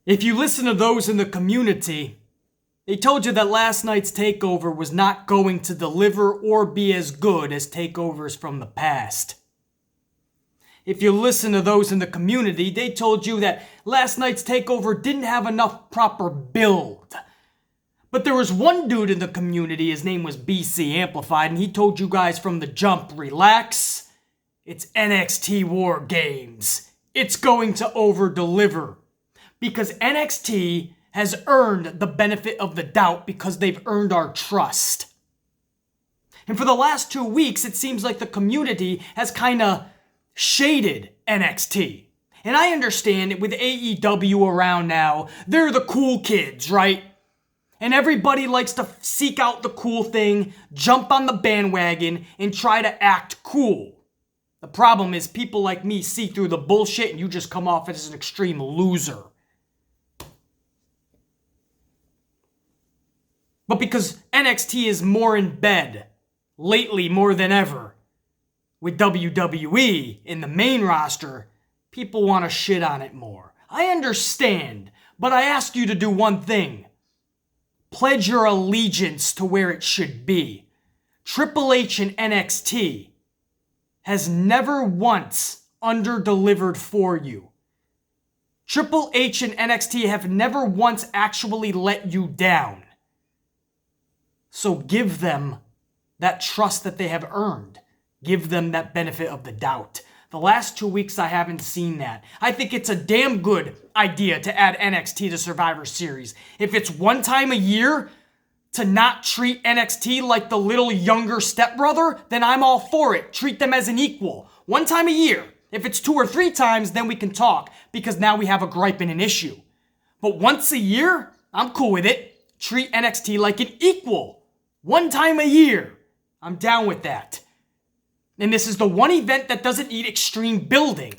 If you listen to those in the community, they told you that last night's takeover was not going to deliver or be as good as takeovers from the past. If you listen to those in the community, they told you that last night's takeover didn't have enough proper build. But there was one dude in the community, his name was BC Amplified, and he told you guys from the jump, relax, it's NXT WarGames. It's going to over-deliver. Because NXT has earned the benefit of the doubt because they've earned our trust. And for the last 2 weeks, it seems like the community has kind of shaded NXT. And I understand with AEW around now, they're the cool kids, right? And everybody likes to seek out the cool thing, jump on the bandwagon, and try to act cool. The problem is people like me see through the bullshit and you just come off as an extreme loser. But because NXT is more in bed, lately more than ever, with WWE in the main roster, people want to shit on it more. I understand, but I ask you to do one thing. Pledge your allegiance to where it should be. Triple H and NXT has never once under-delivered for you. Triple H and NXT have never once actually let you down. So give them that trust that they have earned. Give them that benefit of the doubt. The last 2 weeks, I haven't seen that. I think it's a damn good idea to add NXT to Survivor Series. If it's one time a year to not treat NXT like the little younger stepbrother, then I'm all for it. Treat them as an equal. One time a year. If it's 2 or 3 times, then we can talk, because now we have a gripe and an issue. But once a year, I'm cool with it. Treat NXT like an equal. One time a year. I'm down with that. And this is the one event that doesn't need extreme building.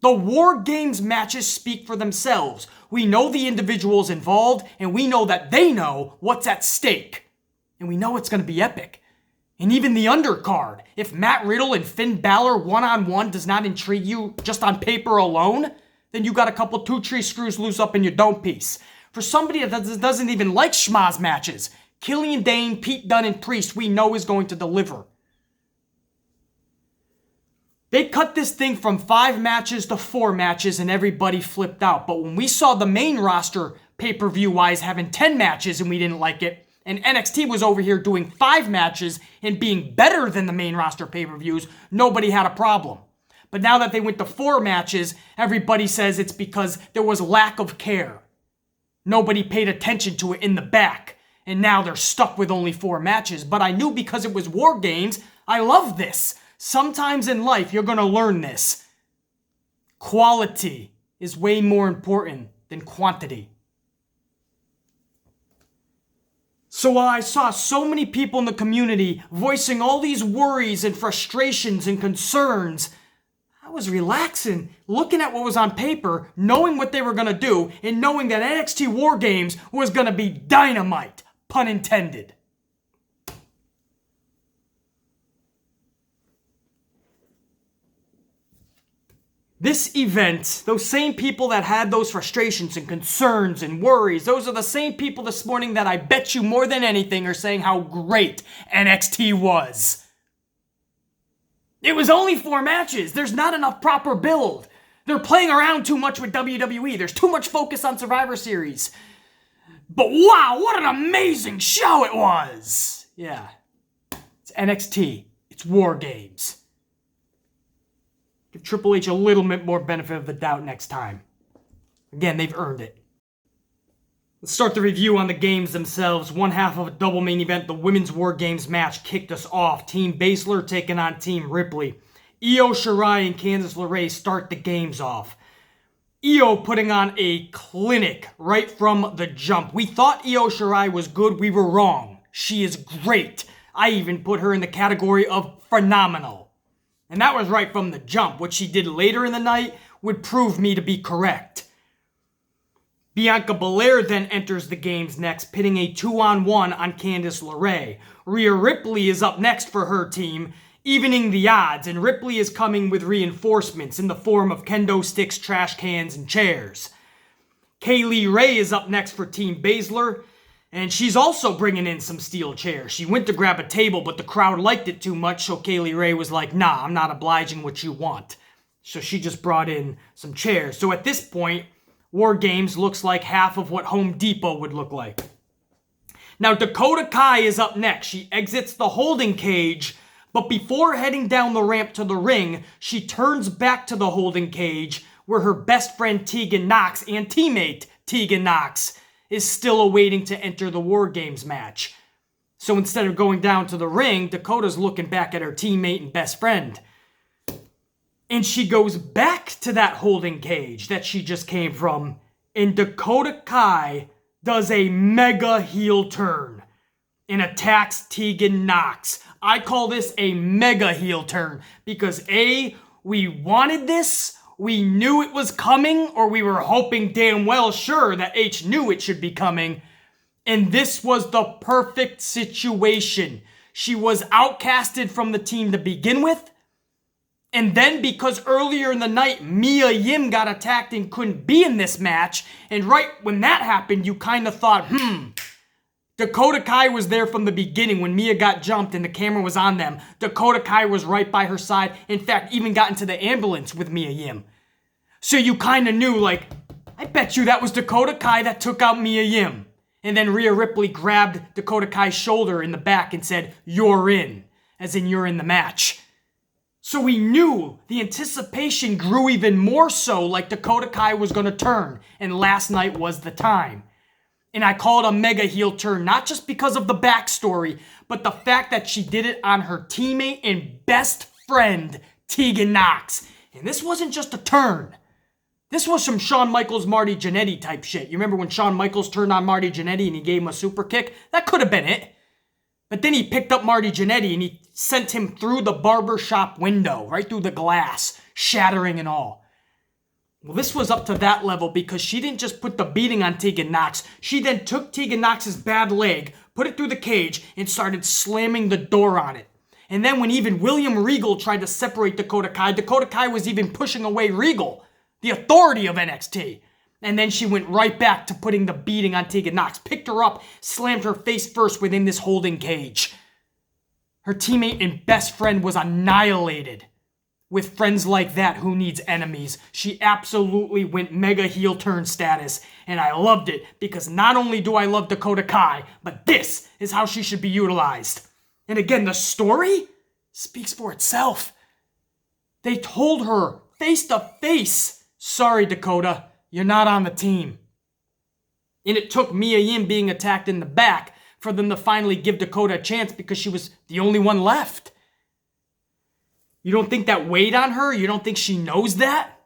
The WarGames matches speak for themselves. We know the individuals involved, and we know that they know what's at stake. And we know it's going to be epic. And even the undercard. If Matt Riddle and Finn Balor one-on-one does not intrigue you just on paper alone, then you got a couple 2-tree screws loose up in your dome piece. For somebody that doesn't even like schmaz matches, Killian Dane, Pete Dunne, and Priest, we know is going to deliver. They cut this thing from 5 matches to 4 matches and everybody flipped out. But when we saw the main roster pay-per-view-wise having 10 matches and we didn't like it, and NXT was over here doing 5 matches and being better than the main roster pay-per-views, nobody had a problem. But now that they went to 4 matches, everybody says it's because there was lack of care. Nobody paid attention to it in the back. And now they're stuck with only 4 matches. But I knew because it was WarGames, I love this. Sometimes in life, you're going to learn this. Quality is way more important than quantity. So while I saw so many people in the community voicing all these worries and frustrations and concerns, I was relaxing, looking at what was on paper, knowing what they were going to do, and knowing that NXT WarGames was going to be dynamite. Pun intended. This event, those same people that had those frustrations and concerns and worries, those are the same people this morning that I bet you more than anything are saying how great NXT was. It was only 4 matches. There's not enough proper build. They're playing around too much with WWE. There's too much focus on Survivor Series. But wow, what an amazing show it was! Yeah. It's NXT. It's WarGames. Give Triple H a little bit more benefit of the doubt next time. Again, they've earned it. Let's start the review on the games themselves. One half of a double main event, the Women's WarGames match kicked us off. Team Baszler taking on Team Ripley. Io Shirai and Candice LeRae start the games off. Io putting on a clinic right from the jump. We thought Io Shirai was good. We were wrong. She is great. I even put her in the category of phenomenal. And that was right from the jump. What she did later in the night would prove me to be correct. Bianca Belair then enters the games next, pitting a 2-on-1 on Candice LeRae. Rhea Ripley is up next for her team, evening the odds, and Ripley is coming with reinforcements in the form of kendo sticks, trash cans, and chairs. Kaylee Ray is up next for Team Baszler, and she's also bringing in some steel chairs. She went to grab a table, but the crowd liked it too much, so Kaylee Ray was like, nah, I'm not obliging what you want. So she just brought in some chairs. So at this point, WarGames looks like half of what Home Depot would look like. Now, Dakota Kai is up next. She exits the holding cage, but before heading down the ramp to the ring, she turns back to the holding cage where her best friend Tegan Nox and teammate Tegan Nox is still awaiting to enter the WarGames match. So instead of going down to the ring, Dakota's looking back at her teammate and best friend. And she goes back to that holding cage that she just came from, and Dakota Kai does a mega heel turn and attacks Tegan Nox. I call this a mega heel turn because A, we wanted this, we knew it was coming, or we were hoping damn well sure that H knew it should be coming, and this was the perfect situation. She was outcasted from the team to begin with, and then because earlier in the night, Mia Yim got attacked and couldn't be in this match, and right when that happened, you kind of thought, Dakota Kai was there from the beginning when Mia got jumped and the camera was on them. Dakota Kai was right by her side, in fact, even got into the ambulance with Mia Yim. So you kind of knew, like, I bet you that was Dakota Kai that took out Mia Yim. And then Rhea Ripley grabbed Dakota Kai's shoulder in the back and said, "You're in," as in you're in the match. So we knew the anticipation grew even more so, like Dakota Kai was going to turn, and last night was the time. And I call it a mega heel turn, not just because of the backstory, but the fact that she did it on her teammate and best friend, Tegan Nox. And this wasn't just a turn. This was some Shawn Michaels, Marty Jannetty type shit. You remember when Shawn Michaels turned on Marty Jannetty and he gave him a super kick? That could have been it. But then he picked up Marty Jannetty and he sent him through the barbershop window, right through the glass, shattering and all. Well, this was up to that level because she didn't just put the beating on Tegan Nox. She then took Tegan Nox's bad leg, put it through the cage, and started slamming the door on it. And then when even William Regal tried to separate Dakota Kai was even pushing away Regal, the authority of NXT. And then she went right back to putting the beating on Tegan Nox, picked her up, slammed her face first within this holding cage. Her teammate and best friend was annihilated. With friends like that, who needs enemies? She absolutely went mega heel turn status, and I loved it because not only do I love Dakota Kai, but this is how she should be utilized. And again, the story speaks for itself. They told her face to face, "Sorry, Dakota, you're not on the team." And it took Mia Yim being attacked in the back for them to finally give Dakota a chance because she was the only one left. You don't think that weighed on her? You don't think she knows that?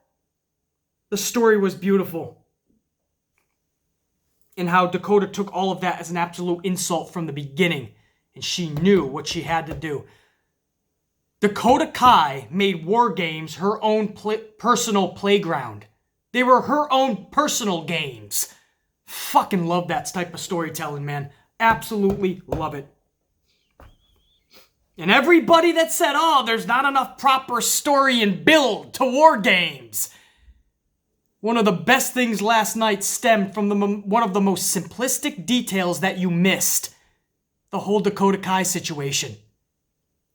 The story was beautiful. And how Dakota took all of that as an absolute insult from the beginning. And she knew what she had to do. Dakota Kai made WarGames her own personal playground. They were her own personal games. Fucking love that type of storytelling, man. Absolutely love it. And everybody that said, oh, there's not enough proper story and build to WarGames. One of the best things last night stemmed from one of the most simplistic details that you missed. The whole Dakota Kai situation.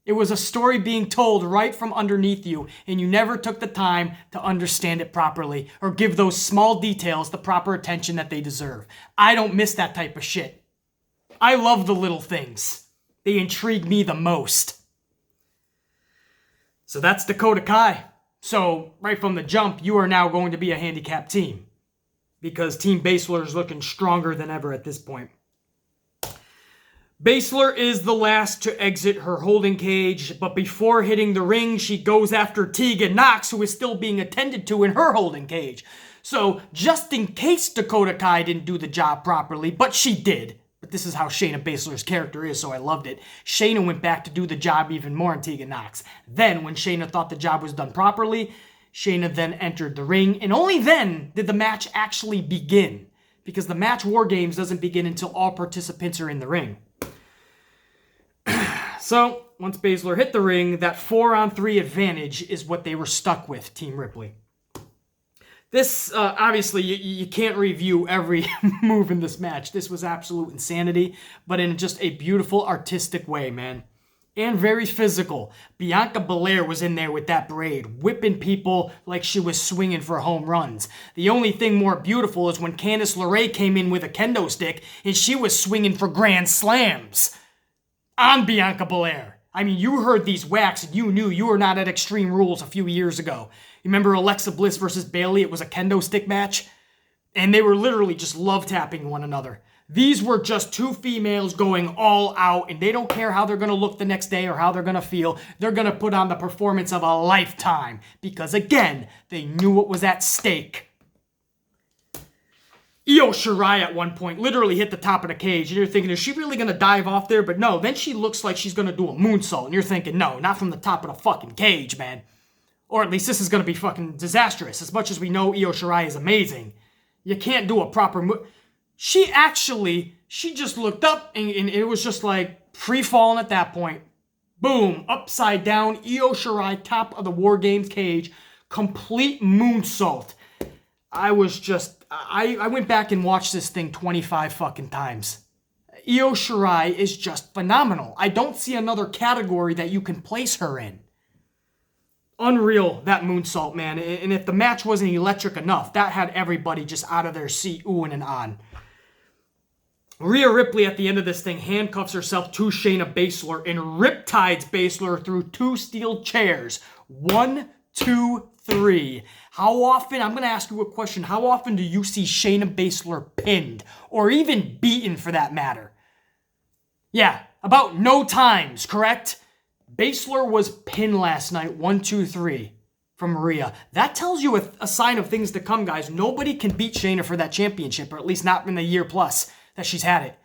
It was a story being told right from underneath you, and you never took the time to understand it properly or give those small details the proper attention that they deserve. I don't miss that type of shit. I love the little things. They intrigue me the most. So that's Dakota Kai. So right from the jump, you are now going to be a handicapped team because Team Baszler is looking stronger than ever at this point. Baszler is the last to exit her holding cage, but before hitting the ring, she goes after Tegan Nox, who is still being attended to in her holding cage. So just in case Dakota Kai didn't do the job properly, but she did. But this is how Shayna Baszler's character is, so I loved it. Shayna went back to do the job even more on Tegan Nox. Then, when Shayna thought the job was done properly, Shayna then entered the ring, and only then did the match actually begin. Because the match WarGames doesn't begin until all participants are in the ring. So, once Baszler hit the ring, that 4-on-3 advantage is what they were stuck with, Team Ripley. This, obviously, you can't review every move in this match. This was absolute insanity, but in just a beautiful, artistic way, man. And very physical. Bianca Belair was in there with that braid, whipping people like she was swinging for home runs. The only thing more beautiful is when Candice LeRae came in with a kendo stick and she was swinging for grand slams on Bianca Belair. I mean, you heard these whacks and you knew you were not at Extreme Rules a few years ago. You remember Alexa Bliss versus Bayley? It was a kendo stick match. And they were literally just love tapping one another. These were just two females going all out, and they don't care how they're going to look the next day or how they're going to feel. They're going to put on the performance of a lifetime because, again, they knew what was at stake. Io Shirai at one point literally hit the top of the cage, and you're thinking, is she really going to dive off there? But no, then she looks like she's going to do a moonsault, and you're thinking, no, not from the top of the fucking cage, man. Or at least this is going to be fucking disastrous. As much as we know Io Shirai is amazing, you can't do a proper move. She just looked up, and it was just like free-falling at that point. Boom, upside down, Io Shirai, top of the WarGames cage, complete moonsault. I went back and watched this thing 25 fucking times. Io Shirai is just phenomenal. I don't see another category that you can place her in. Unreal, that moonsault, man. And if the match wasn't electric enough, that had everybody just out of their seat, oohing and on. Rhea Ripley at the end of this thing handcuffs herself to Shayna Baszler and riptides Baszler through two steel chairs. 1, 2, 3. How often, I'm going to ask you a question, how often do you see Shayna Baszler pinned? Or even beaten for that matter? Yeah, about no times, correct? Baszler was pinned last night, 1, 2, 3 from Rhea. That tells you a sign of things to come, guys. Nobody can beat Shayna for that championship, or at least not in the year plus that she's had it.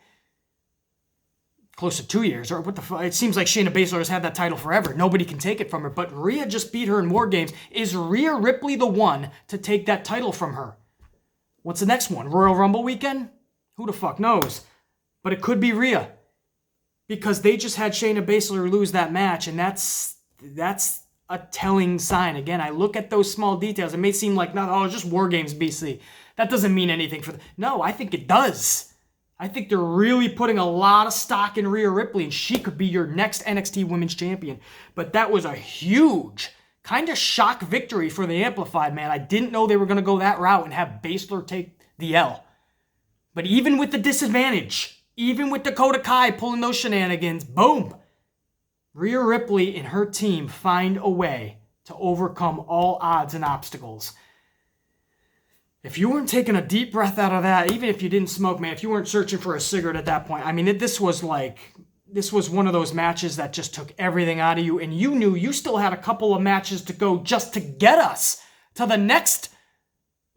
Close to 2 years, or what the fuck? It seems like Shayna Baszler has had that title forever. Nobody can take it from her, but Rhea just beat her in WarGames. Is Rhea Ripley the one to take that title from her? What's the next one? Royal Rumble weekend? Who the fuck knows? But it could be Rhea. Because they just had Shayna Baszler lose that match, and that's a telling sign. Again, I look at those small details. It may seem like, it's just WarGames, BC. That doesn't mean anything for them. No, I think it does. I think they're really putting a lot of stock in Rhea Ripley, and she could be your next NXT Women's Champion. But that was a huge, kind of shock victory for the Amplified, man. I didn't know they were going to go that route and have Baszler take the L. But even with the disadvantage, even with Dakota Kai pulling those shenanigans, boom! Rhea Ripley and her team find a way to overcome all odds and obstacles. If you weren't taking a deep breath out of that, even if you didn't smoke, man, if you weren't searching for a cigarette at that point, I mean, this was one of those matches that just took everything out of you, and you knew you still had a couple of matches to go just to get us to the next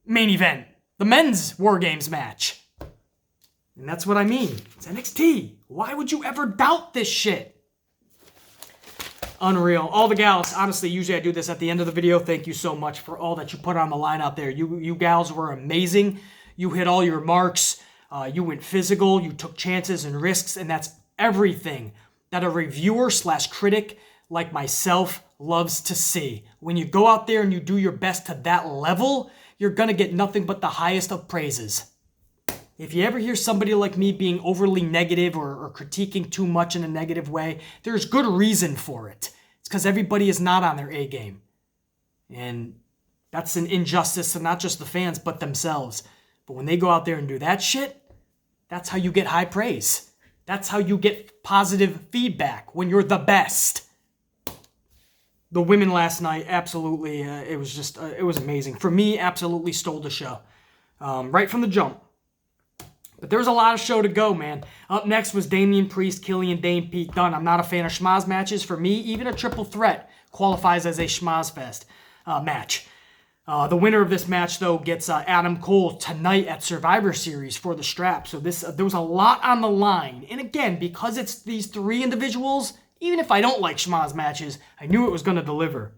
main event, the men's WarGames match. And that's what I mean. It's NXT. Why would you ever doubt this shit? Unreal. All the gals, honestly, usually I do this at the end of the video. Thank you so much for all that you put on the line out there. You gals were amazing. You hit all your marks. You went physical. You took chances and risks, and that's everything that a reviewer/critic like myself loves to see. When you go out there and you do your best to that level, you're going to get nothing but the highest of praises. If you ever hear somebody like me being overly negative or critiquing too much in a negative way, there's good reason for it. It's because everybody is not on their A game. And that's an injustice to not just the fans, but themselves. But when they go out there and do that shit, that's how you get high praise. That's how you get positive feedback when you're the best. The women last night, absolutely, it was amazing. For me, absolutely stole the show. Right from the jump. But there was a lot of show to go, man. Up next was Damian Priest, Killian Dane, Pete Dunne. I'm not a fan of schmaz matches. For me, even a triple threat qualifies as a schmaz fest match. The winner of this match, though, gets Adam Cole tonight at Survivor Series for the strap. So there was a lot on the line. And again, because it's these three individuals, even if I don't like schmaz matches, I knew it was going to deliver.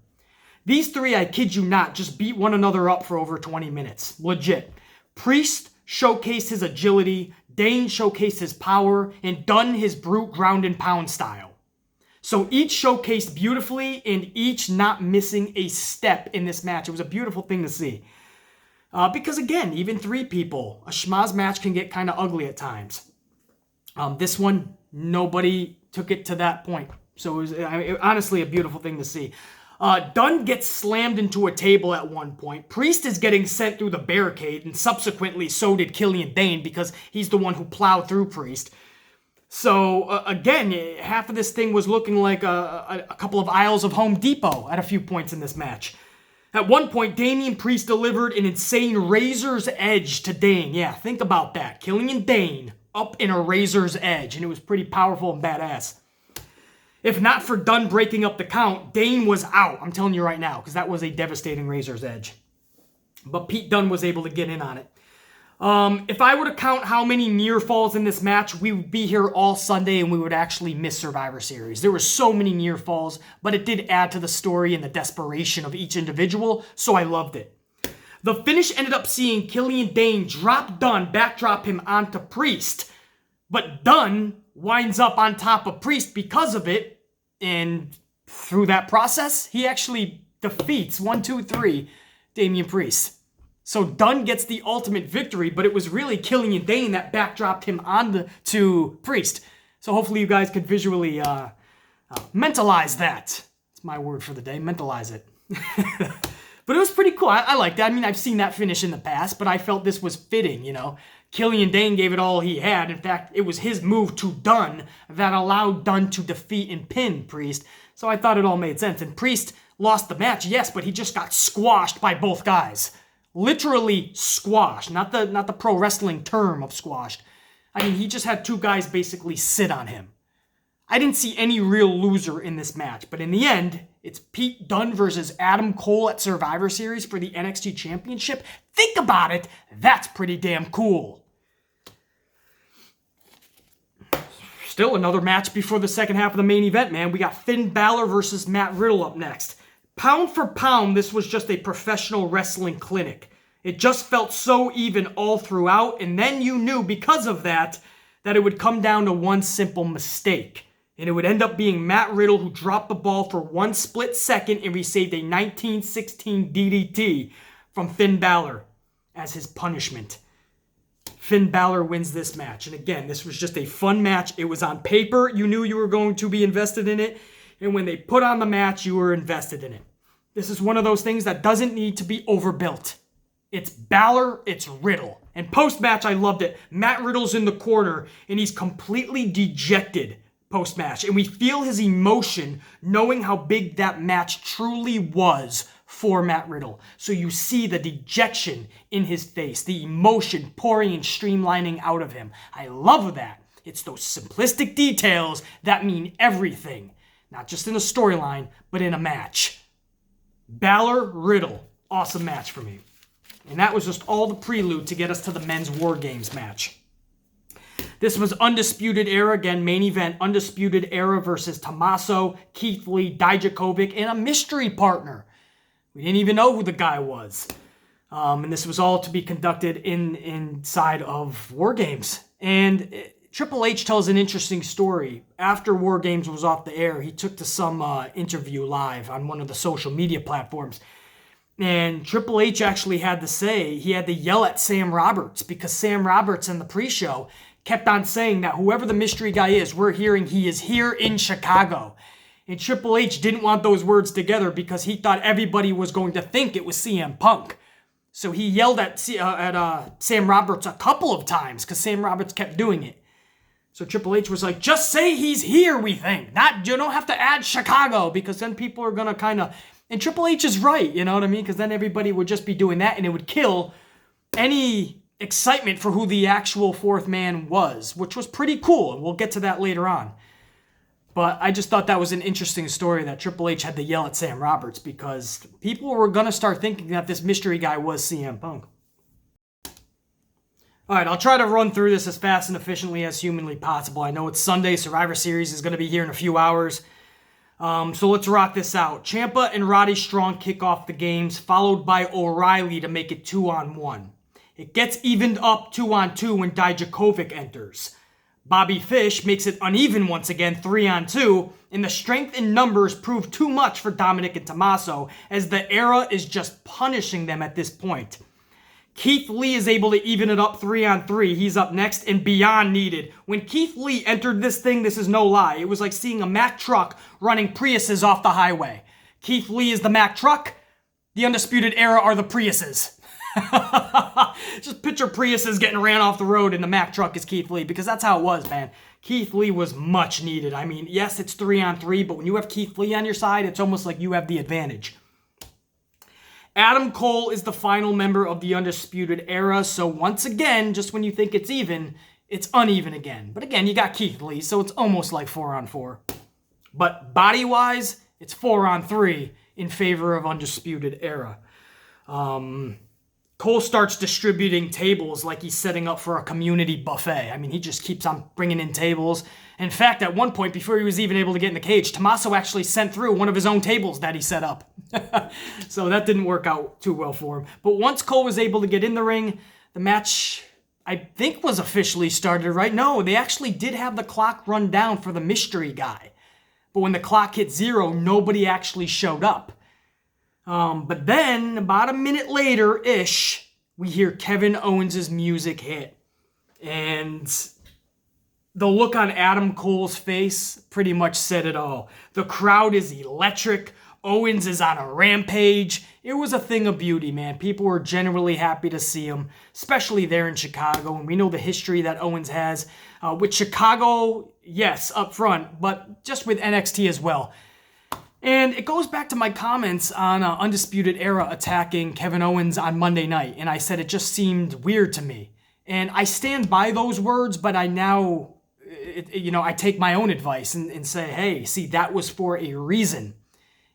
These three, I kid you not, just beat one another up for over 20 minutes. Legit. Priest showcased his agility, Dane showcased his power, and Dunne his brute ground and pound style. So each showcased beautifully and each not missing a step in this match. It was a beautiful thing to see. Because again, even 3 people, a schmaz match can get kind of ugly at times. This one, nobody took it to that point. So it was honestly a beautiful thing to see. Dunn gets slammed into a table at one point. Priest is getting sent through the barricade, and subsequently so did Killian Dane because he's the one who plowed through Priest. So, again, half of this thing was looking like a couple of aisles of Home Depot at a few points in this match. At one point, Damian Priest delivered an insane Razor's Edge to Dane. Yeah, think about that. Killian Dane up in a Razor's Edge, and it was pretty powerful and badass. If not for Dunn breaking up the count, Dane was out. I'm telling you right now, because that was a devastating Razor's Edge. But Pete Dunne was able to get in on it. If I were to count how many near falls in this match, we would be here all Sunday and we would actually miss Survivor Series. There were so many near falls, but it did add to the story and the desperation of each individual, so I loved it. The finish ended up seeing Killian Dane drop Dunn, backdrop him onto Priest, but Dunn winds up on top of Priest because of it, and through that process, he actually defeats 1, 2, 3 Damian Priest. So Dunn gets the ultimate victory, but it was really Killian Dane that backdropped him to Priest. So hopefully you guys could visually mentalize that. That's my word for the day, mentalize it. But it was pretty cool. I liked that. I mean, I've seen that finish in the past, but I felt this was fitting, you know. Killian Dane gave it all he had. In fact, it was his move to Dunn that allowed Dunn to defeat and pin Priest. So I thought it all made sense. And Priest lost the match, yes, but he just got squashed by both guys. Literally squashed, not the pro wrestling term of squashed. I mean, he just had 2 guys basically sit on him. I didn't see any real loser in this match, but in the end, it's Pete Dunne versus Adam Cole at Survivor Series for the NXT Championship. Think about it, that's pretty damn cool. Still another match before the second half of the main event, man. We got Finn Balor versus Matt Riddle up next. Pound for pound, this was just a professional wrestling clinic. It just felt so even all throughout, and then you knew because of that it would come down to one simple mistake. And it would end up being Matt Riddle who dropped the ball for 1 split second and received a 1916 DDT from Finn Balor as his punishment. Finn Balor wins this match. And again, this was just a fun match. It was on paper. You knew you were going to be invested in it. And when they put on the match, you were invested in it. This is one of those things that doesn't need to be overbuilt. It's Balor, it's Riddle. And post-match, I loved it. Matt Riddle's in the corner, and he's completely dejected post-match. And we feel his emotion knowing how big that match truly was for Matt Riddle. So you see the dejection in his face, the emotion pouring and streamlining out of him. I love that. It's those simplistic details that mean everything. Not just in a storyline, but in a match. Balor, Riddle. Awesome match for me. And that was just all the prelude to get us to the men's WarGames match. This was Undisputed Era, again, main event. Undisputed Era versus Tommaso, Keith Lee, Dijakovic, and a mystery partner. We didn't even know who the guy was. And this was all to be conducted inside of WarGames. And Triple H tells an interesting story. After WarGames was off the air, he took to some interview live on one of the social media platforms. And Triple H actually had to say, he had to yell at Sam Roberts because Sam Roberts in the pre-show kept on saying that whoever the mystery guy is, we're hearing he is here in Chicago. And Triple H didn't want those words together because he thought everybody was going to think it was CM Punk. So he yelled at Sam Roberts a couple of times because Sam Roberts kept doing it. So Triple H was like, just say he's here, we think. You don't have to add Chicago because then people are going to kind of... And Triple H is right, you know what I mean? Because then everybody would just be doing that and it would kill any excitement for who the actual 4th man was, which was pretty cool. And we'll get to that later on. But I just thought that was an interesting story that Triple H had to yell at Sam Roberts because people were going to start thinking that this mystery guy was CM Punk. All right, I'll try to run through this as fast and efficiently as humanly possible. I know it's Sunday. Survivor Series is going to be here in a few hours. So let's rock this out. Ciampa and Roddy Strong kick off the games, followed by O'Reilly to make it 2-on-1. It gets evened up 2-on-2 when Dijakovic enters. Bobby Fish makes it uneven once again, 3-on-2, and the strength in numbers prove too much for Dominic and Tommaso, as the Era is just punishing them at this point. Keith Lee is able to even it up 3-on-3. He's up next and beyond needed. When Keith Lee entered this thing, this is no lie, it was like seeing a Mack truck running Priuses off the highway. Keith Lee is the Mack truck. The Undisputed Era are the Priuses. Just picture Priuses getting ran off the road and the Mack truck is Keith Lee, because that's how it was, man. Keith Lee was much needed. I mean, yes, it's 3-on-3, but when you have Keith Lee on your side, it's almost like you have the advantage. Adam Cole is the final member of the Undisputed Era, so once again, just when you think it's even, it's uneven again. But again, you got Keith Lee, so it's almost like 4-on-4. But body-wise, it's 4-on-3 in favor of Undisputed Era. Cole starts distributing tables like he's setting up for a community buffet. I mean, he just keeps on bringing in tables. In fact, at one point, before he was even able to get in the cage, Tommaso actually sent through one of his own tables that he set up. So that didn't work out too well for him. But once Cole was able to get in the ring, the match, I think, was officially started, right? No, they actually did have the clock run down for the mystery guy. But when the clock hit 0, nobody actually showed up. But then, about a minute later-ish, we hear Kevin Owens' music hit. And the look on Adam Cole's face pretty much said it all. The crowd is electric. Owens is on a rampage. It was a thing of beauty, man. People were generally happy to see him, especially there in Chicago. And we know the history that Owens has with Chicago, yes, up front, but just with NXT as well. And it goes back to my comments on Undisputed Era attacking Kevin Owens on Monday night. And I said it just seemed weird to me. And I stand by those words, but I now, I take my own advice and say, hey, see, that was for a reason.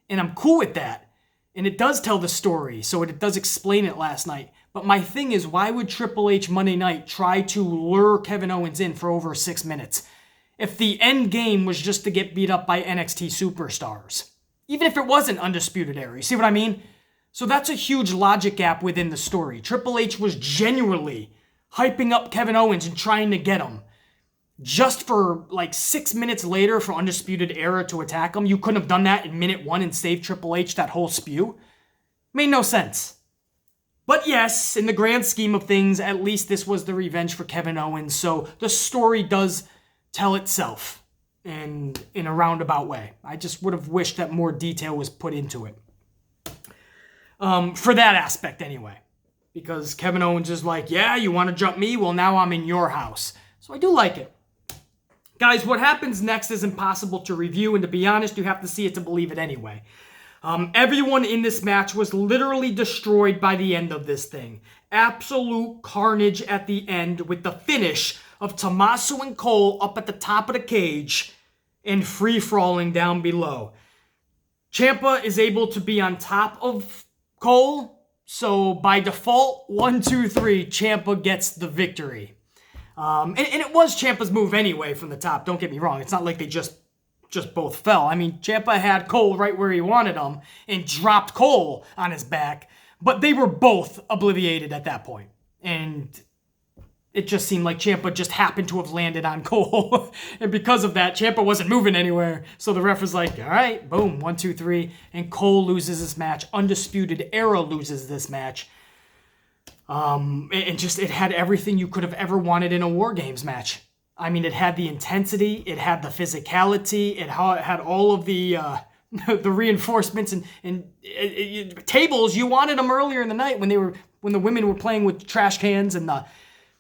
And I'm cool with that. And it does tell the story, so it does explain it last night. But my thing is, why would Triple H Monday night try to lure Kevin Owens in for over 6 minutes if the end game was just to get beat up by NXT superstars? Even if it wasn't Undisputed Era, you see what I mean? So that's a huge logic gap within the story. Triple H was genuinely hyping up Kevin Owens and trying to get him. Just for like 6 minutes later for Undisputed Era to attack him, you couldn't have done that in minute 1 and saved Triple H that whole spew? Made no sense. But yes, in the grand scheme of things, at least this was the revenge for Kevin Owens, so the story does tell itself. And in a roundabout way. I just would have wished that more detail was put into it. For that aspect anyway. Because Kevin Owens is like, yeah, you want to jump me? Well, now I'm in your house. So I do like it. Guys, what happens next is impossible to review, and to be honest, you have to see it to believe it anyway. Everyone in this match was literally destroyed by the end of this thing. Absolute carnage at the end with the finish of Tommaso and Cole up at the top of the cage and free-falling down below. Ciampa is able to be on top of Cole, so by default, 1, 2, 3, Ciampa gets the victory. And it was Ciampa's move anyway from the top, don't get me wrong. It's not like they just both fell. I mean, Ciampa had Cole right where he wanted him and dropped Cole on his back, but they were both obliterated at that point. And it just seemed like Ciampa just happened to have landed on Cole. And because of that, Ciampa wasn't moving anywhere. So the ref was like, all right, boom, 1, 2, 3. And Cole loses this match. Undisputed Era loses this match. And just, it had everything you could have ever wanted in a WarGames match. I mean, it had the intensity. It had the physicality. It had all of the the reinforcements and tables. You wanted them earlier in the night when the women were playing with trash cans and the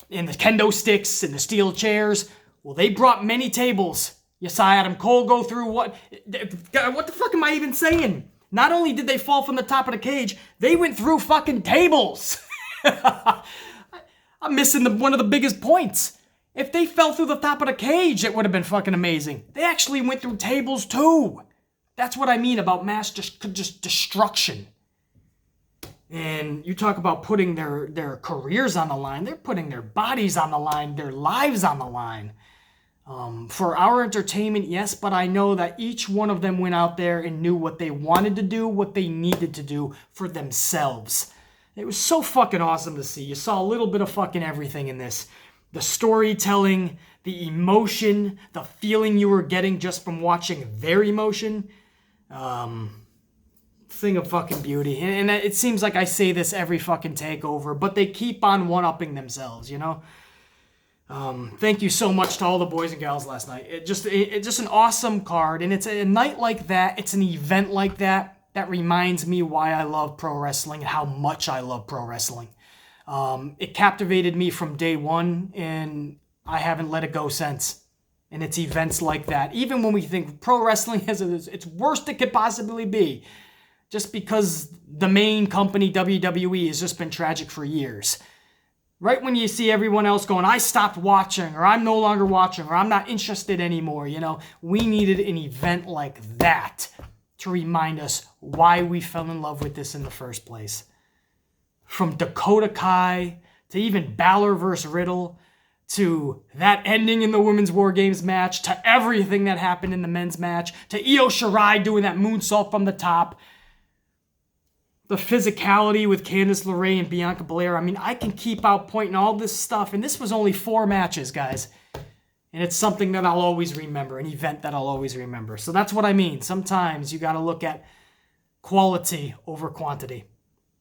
kendo sticks and the steel chairs. Well, they brought many tables. You saw Adam Cole go through what the fuck am I even saying? Not only did they fall from the top of the cage, they went through fucking tables. I'm missing one of the biggest points. If they fell through the top of the cage, it would have been fucking amazing. They actually went through tables too. That's what I mean about mass just destruction. And you talk about putting their careers on the line. They're putting their bodies on the line, their lives on the line. For our entertainment, yes, but I know that each one of them went out there and knew what they wanted to do, what they needed to do for themselves. It was so fucking awesome to see. You saw a little bit of fucking everything in this. The storytelling, the emotion, the feeling you were getting just from watching their emotion. thing of fucking beauty. And it seems like I say this every fucking takeover, but they keep on one-upping themselves, you know? Thank you so much to all the boys and gals last night. It's just an awesome card, and it's a night like that, it's an event like that reminds me why I love pro wrestling and how much I love pro wrestling. It captivated me from day one, and I haven't let it go since. And it's events like that. Even when we think pro wrestling is its worst it could possibly be, just because the main company, WWE, has just been tragic for years. Right when you see everyone else going, I stopped watching, or I'm no longer watching, or I'm not interested anymore, you know, we needed an event like that to remind us why we fell in love with this in the first place. From Dakota Kai, to even Balor versus Riddle, to that ending in the women's WarGames match, to everything that happened in the men's match, to Io Shirai doing that moonsault from the top, the physicality with Candice LeRae and Bianca Belair. I mean, I can keep out pointing all this stuff, and this was only 4 matches, guys. And it's something that I'll always remember, an event that I'll always remember. So that's what I mean. Sometimes you got to look at quality over quantity.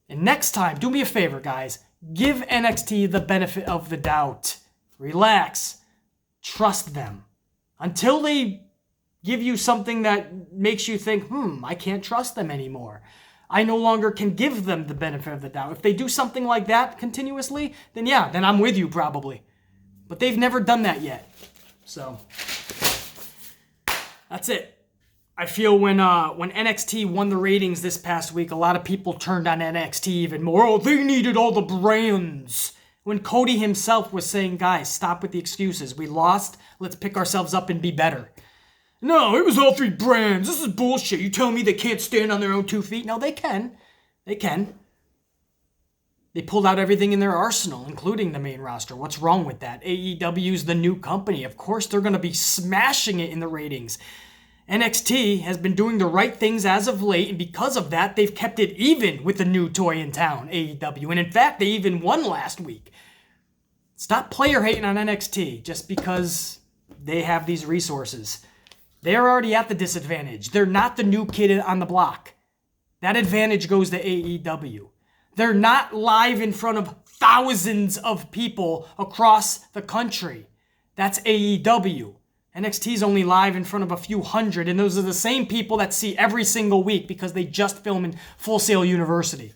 And next time, do me a favor, guys. Give NXT the benefit of the doubt. Relax. Trust them. Until they give you something that makes you think, I can't trust them anymore. I no longer can give them the benefit of the doubt. If they do something like that continuously, then I'm with you probably. But they've never done that yet. So, that's it. I feel when NXT won the ratings this past week, a lot of people turned on NXT even more. Oh, they needed all the brands. When Cody himself was saying, guys, stop with the excuses. We lost. Let's pick ourselves up and be better. No, it was all 3 brands. This is bullshit. You telling me they can't stand on their own 2 feet? No, they can. They can. They pulled out everything in their arsenal, including the main roster. What's wrong with that? AEW's the new company. Of course, they're going to be smashing it in the ratings. NXT has been doing the right things as of late, and because of that, they've kept it even with the new toy in town, AEW. And in fact, they even won last week. Stop player hating on NXT just because they have these resources. They're already at the disadvantage. They're not the new kid on the block. That advantage goes to AEW. They're not live in front of thousands of people across the country. That's AEW. NXT's only live in front of a few hundred, and those are the same people that see every single week because they just film in Full Sail University.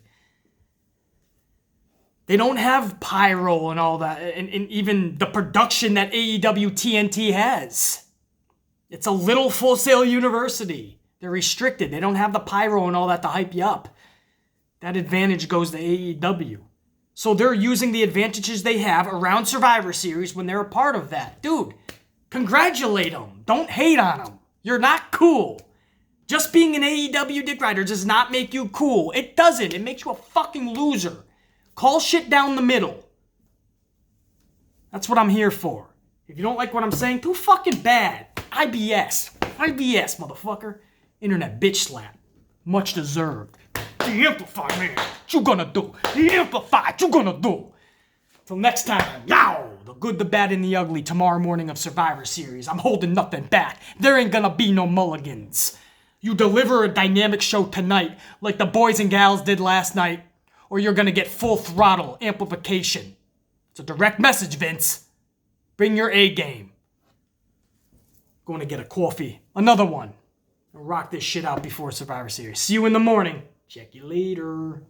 They don't have pyro and all that, and even the production that AEW TNT has. It's a little Full Sail University. They're restricted. They don't have the pyro and all that to hype you up. That advantage goes to AEW. So they're using the advantages they have around Survivor Series when they're a part of that. Dude, congratulate them. Don't hate on them. You're not cool. Just being an AEW dick rider does not make you cool. It doesn't. It makes you a fucking loser. Call shit down the middle. That's what I'm here for. If you don't like what I'm saying, too fucking bad. IBS. IBS, motherfucker. Internet bitch slap. Much deserved. The Amplify, man. What you gonna do? The Amplify, what you gonna do? Till next time, yow! The good, the bad, and the ugly tomorrow morning of Survivor Series. I'm holding nothing back. There ain't gonna be no mulligans. You deliver a dynamic show tonight like the boys and gals did last night, or you're gonna get full throttle amplification. It's a direct message, Vince. Bring your A game. Going to get a coffee. Another one. I'll rock this shit out before Survivor Series. See you in the morning. Check you later.